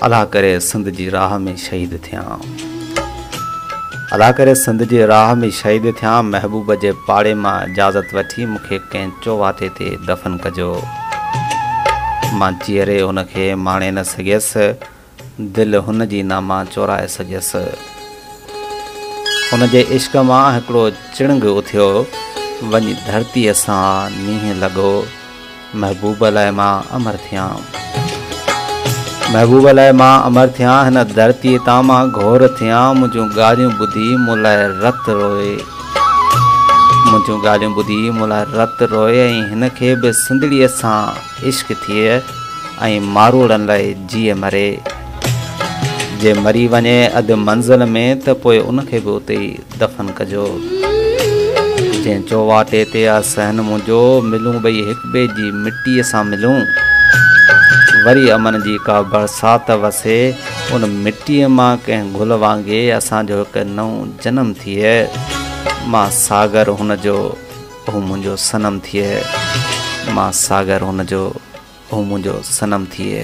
अला करे सिंध जी राह में शहीद थियां। अला करे सिंध जी राह में शहीद थियां। महबूब जे पाड़े मां इजाज़त वठी मूंखे कंहिं चौवाटे ते दफ़न कजो। मां चीअरे हुनखे माणे न सघियसि, दिलि हुन जी ना मां चोराए सघियसि। हुन जे इश्क मां हिकिड़ो चिणंग उथियो, वञी धरतीअ सां नींहुं लॻो। महबूब लाइ मां अमर थियां। महबूब लाइ मां अमर थियां। हिन धरतीअ तां मां घोर थियां। मुंहिंजूं ॻाल्हियूं ॿुधी मूं लाइ रत रोए। मुंहिंजूं ॻाल्हियूं ॿुधी मूं लाइ रत रोए। ऐं हिन खे बि सिंधड़ीअ सां इश्क थिए ऐं मारोड़नि लाइ जीअ मरे। जे मरी वञे अधु मंज़िल में त पोइ उनखे बि उते ई दफ़न कजो। जंहिं चौवाटे ते आ सहन मुंहिंजो, मिलूं ॿई हिक ॿिए जी मिटीअ सां मिलूं। वरी अमन जी का बरसात वसे, उन मिटीअ मां कंहिं गुल वांगे असांजो हिकु नओं जनम थिए। मां सागर हुनजो, हू मुंहिंजो सनम थिए। मां सागर हुनजो, हू मुंहिंजो सनम थिए।